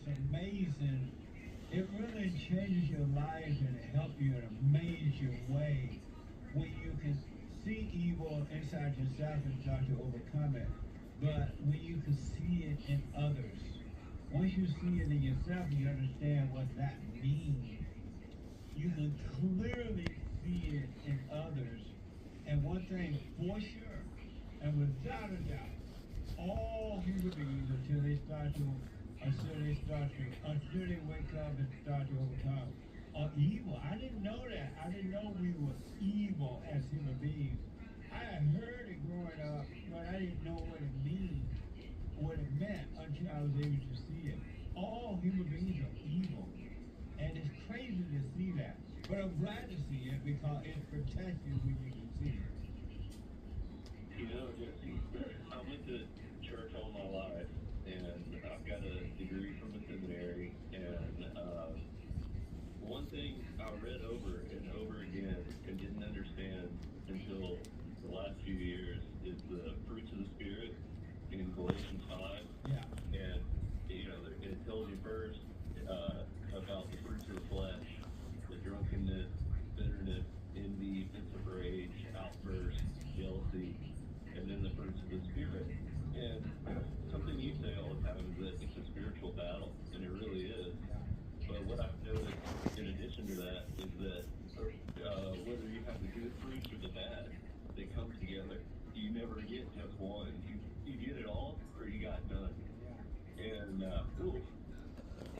it's amazing. It really changes your life and it helps you in a major way when you can see evil inside yourself and try to overcome it. But when you can see it in others, once you see it in yourself, you understand what that means. You can clearly see it in others. And one thing for sure, and without a doubt, all human beings until they wake up and start to overcome are evil. I didn't know that. I didn't know we were evil as human beings. I had heard it growing up, but I didn't know what it meant until I was able to see it. All human beings are evil. And it's crazy to see that. But I'm glad to see it because it protects you when you can see it. You know, Jesse, I went to church all my life, and I've got a degree from a seminary. And one thing I read over and over again and didn't understand until the last few years is the fruits of the Spirit in Galatians 5. Yeah. And, you know, it tells you first about the fruits of the flesh, the drunkenness, bitterness, envy, fits of rage, outbursts, jealousy, and then the fruits of the Spirit. And something you say all the time is that it's a spiritual battle, and it really is. But what I've noticed in addition to that is that whether you have the good fruits or the bad, they come together. You never get just one. You get it all, or you got none. And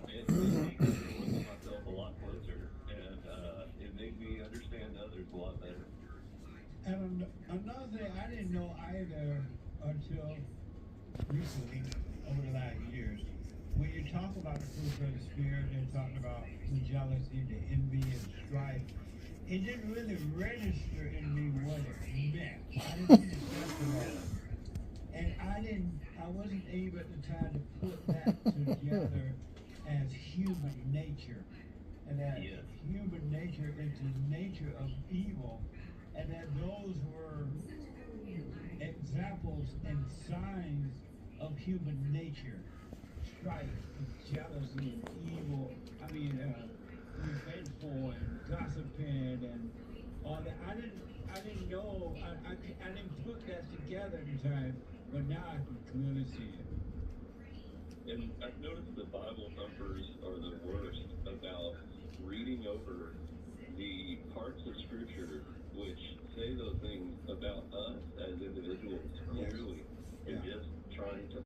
it makes me look at myself a lot closer, and it made me understand others a lot better. And another thing I didn't know either until recently, over the last years, when you talk about the fruits of the Spirit and talking about the jealousy, the envy, and strife, it didn't really register in me what it meant. I didn't see the depth of all of it. And I wasn't able at the time to put that together as human nature. And that Yes. human nature is the nature of evil. And that those were examples and signs of human nature. Strife, jealousy, and evil. I mean, revengeful and gossiping and all that. I didn't know. I didn't put that together at the time, but now I can clearly see it. And I've noticed the Bible thumpers are the worst about reading over the parts of Scripture which say those things about us as individuals Yes. clearly, and Yeah. just trying to